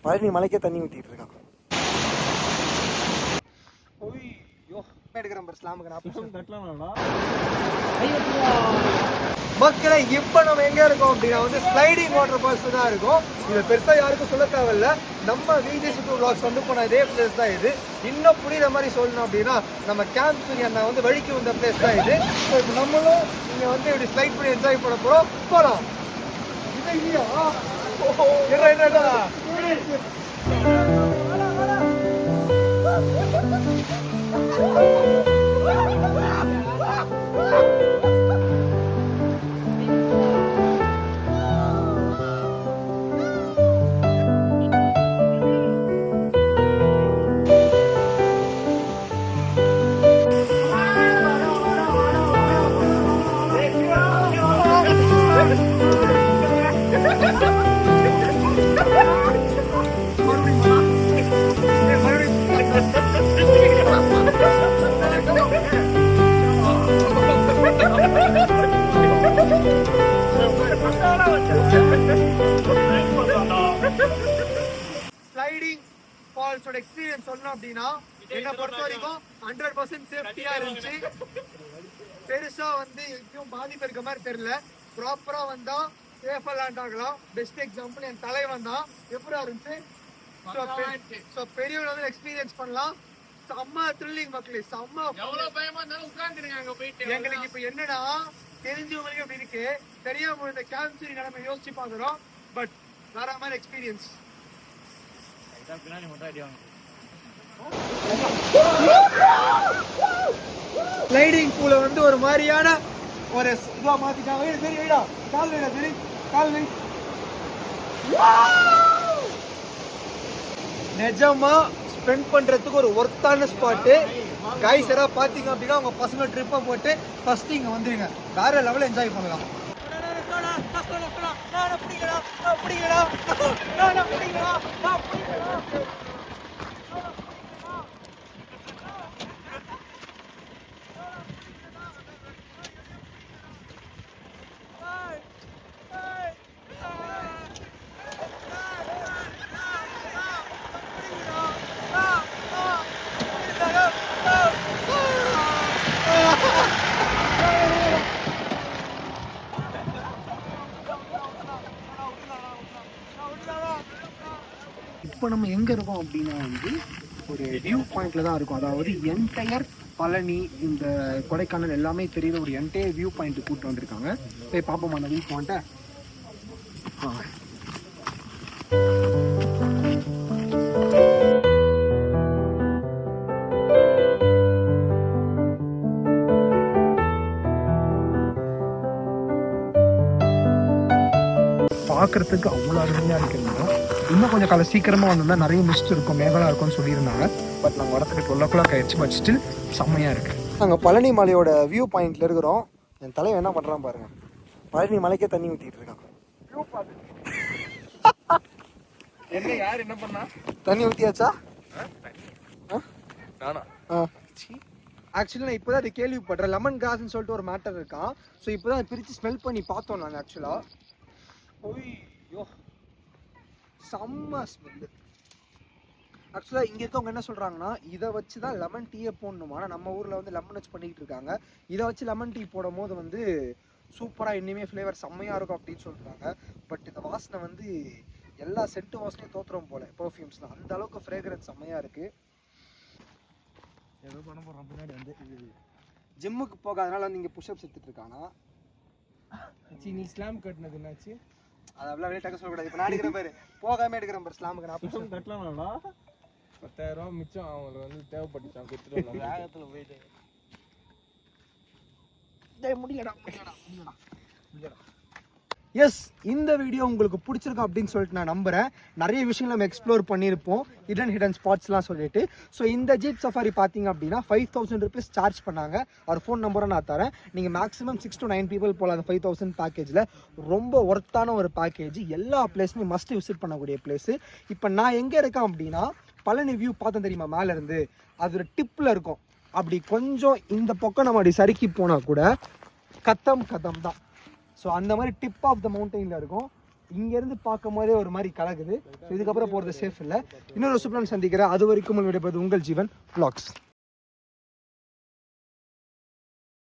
பழனி மலைக்கே தண்ணி ஊத்திட்டு இருக்கான். மக்களை இப்ப நம்ம எங்க இருக்கோம் அப்படின்னா வந்து ஸ்லைடிங் வாட்டர் ஃபால்ஸ் தான் இருக்கும். இது பெருசா யாருக்கும் சொல்ல தேவையில்ல. நம்ம விஜே2 vlogs வந்து போன இதே பிளேஸ் தான் இது. இன்னும் புரியுற மாதிரி சொல்லணும் அப்படின்னா நம்ம கேம்ப் சூரிய அண்ணா வந்து வழிக்கு வந்த பிளேஸ் தான் இது. ஸோ இப்போ நம்மளும் இங்க வந்து இப்படி ஸ்லைட் பண்ணி என்ஜாய் பண்ண போறோம். போலாம். இது இல்லையா? ஸ்லைடிங் ஃபால்ஸோட எக்ஸ்பீரியன்ஸ் சொல்லணும் அப்படின்னா என்னை பொறுத்த வரைக்கும் 100% சேஃப்டியா இருந்துச்சு. பெருசா வந்து எங்கேயும் பாதிப்பு இருக்க மாதிரி தெரியல. ப்ராப்பரா வந்தா சேஃபா லேண்ட் ஆகலாம். பெஸ்ட் எக்ஸாம்பிள் என் தலைவன் தான். எப்படா இருந்துச்சு? ஸோ பெரியவங்க வந்து எக்ஸ்பீரியன்ஸ் பண்ணலாம். செம்ம த்ரில்லிங் மக்களே, செம்ம. எங்களுக்கு இப்ப என்னன்னா தெரிஞ்சவங்களுக்கு அப்படி இருக்கு, தெரியாம இந்த கேம்ப் நிலைமை யோசிச்சு பாக்குறோம். பட் வேற மாதிரி எக்ஸ்பீரியன்ஸ். ஸ்லைடிங் பூல வந்து ஒரு மாதிரியான ஒரு இதுவா மாத்திட்டாங்க. சரி வைடா, கால் வைடா, சரி கால் வை. நிஜமா ஸ்பெண்ட் பண்றதுக்கு ஒரு ஒர்த்தான ஸ்பாட்டு. கைஸ் யாராவது பாத்தீங்க அப்படின்னா உங்க பசங்க ட்ரிப்பை போட்டு ஃபர்ஸ்ட் இங்க வந்துருங்க. வேற லெவல் என்ஜாய் பண்ணலாம். இப்போ நம்ம எங்கே இருக்கோம் அப்படின்னா வந்து ஒரு வியூ பாயிண்ட்ல தான் இருக்கும். அதாவது என்டையர் பழனி, இந்த கொடைக்கானல் எல்லாமே தெரியுற ஒரு என்டையர் வியூ பாயிண்ட் கூப்பிட்டு வந்திருக்காங்க. போய் பார்ப்போம் அந்த வியூ பாயிண்ட்டை. பார்க்கறதுக்கு அவ்வளோ அருமையாக இருக்குதுங்க. இன்னும் கொஞ்சம் காலை சீக்கிரமாக வந்திருந்தா நிறைய மிஸ்ட் இருக்கும், மேகலாக இருக்கும்னு சொல்லியிருந்தாங்க. பட் நாங்கள் வரத்துக்கு 12 o'clock ஆயிடுச்சு. பட் ஸ்டில் செம்மையாக இருக்குது. நாங்கள் பழனி மலையோட வியூ பாயிண்ட்ல இருக்கிறோம். என் தலைவன் என்ன பண்ணுறான் பாருங்க. பழனி மலைக்கே தண்ணி ஊற்றிட்டு இருக்கான். என்ன யார் என்ன பண்ணா? தண்ணி ஊற்றியாச்சா? ஆக்சுவலி நான் இப்போ தான் அதை கேள்விப்படுறேன். லெமன் கிராஸ்ன்னு சொல்லிட்டு ஒரு மேட்டர் இருக்கான். ஸோ இப்போ தான் பிரித்து ஸ்மெல் பண்ணி பார்த்தோம் நாங்கள். ஆக்சுவலாக ஓய்யோ செம்ம ஸ்மெல்லு. ஆக்சுவலாக இங்கே இருக்கவங்க என்ன சொல்கிறாங்கன்னா இதை வச்சு தான் லெமன் டீயை போடணுமா. ஆனால் நம்ம ஊரில் வந்து லெமன் வச்சு பண்ணிக்கிட்டு இருக்காங்க. இதை வச்சு லெமன் டீ போடும் போது வந்து சூப்பராக இனிமே ஃப்ளேவர் செம்மையாக இருக்கும் அப்படின்னு சொல்கிறாங்க. பட் இந்த வாசனை வந்து எல்லா சென்ட்டு வாசனையும் தோற்றுறோம் போல் பர்ஃப்யூம்ஸ்லாம். அந்த அளவுக்கு ஃப்ரேக்ரன்ஸ் செம்மையாக இருக்குது. ஏதோ பண்ண போகிறோம். பின்னாடி வந்து ஜிம்முக்கு போகாதனால வந்து இங்கே புஷ்அப்ஸ் எடுத்துகிட்டு இருக்கானா. நீ ஸ்லாம் கட்டினது என்னாச்சு? அது அவ்வளோ வெளியே டக்க சொல்லக்கூடாது. இப்போ நான் எடுக்கிறேன் பேர் போகாமல் எடுக்கிறேன் பேர். ஸ்லாமுக்கு நான் புஷ்அப் கட்டலாம்டா. 10,000 ரூபா மிச்சம் அவங்களுக்கு வந்து தேவைப்பட்டுச்சான். கொடுத்துட்டு வேகத்தில் போயிட்டு முடியலடா. எஸ், இந்த வீடியோ உங்களுக்கு பிடிச்சிருக்கும் அப்படின்னு சொல்லிட்டு நான் நம்புறேன். நிறைய விஷயங்கள் நம்ம எக்ஸ்ப்ளோர் பண்ணியிருப்போம், ஹிடன் ஸ்பாட்ஸ்லாம் சொல்லிட்டு. ஸோ இந்த ஜீப் சஃபாரி பார்த்தீங்க அப்படின்னா 5,000 rupees சார்ஜ் பண்ணாங்க. ஒரு ஃபோன் நம்பரை நான் தரேன். நீங்கள் மேக்ஸிமம் 6 to 9 people போகலாம் அந்த 5,000 பேக்கேஜில். ரொம்ப ஒர்த்தான ஒரு பேக்கேஜ். எல்லா பிளேஸுமே மஸ்ட் விசிட் பண்ணக்கூடிய பிளேஸு. இப்போ நான் எங்கே இருக்கேன் அப்படின்னா பழனி வியூ பார்த்தேன் தெரியுமா மேலேருந்து, அது ஒரு டிப்பில் இருக்கும். அப்படி கொஞ்சம் இந்த பக்கம் நம்ம அப்படி சறுக்கி போனால் கூட கதம் தான். ஸோ அந்த மாதிரி டிப் ஆஃப் த மவுண்டெயினில் இருக்கும். இங்கேருந்து பார்க்கும் போதே ஒரு மாதிரி கலக்குது. ஸோ இதுக்கப்புறம் போகிறது சேஃப் இல்லை. இன்னொரு சூப்பரான சந்திக்கிறேன். அது வரைக்கும் விடைபெறுவது உங்கள் ஜீவன் vlogs.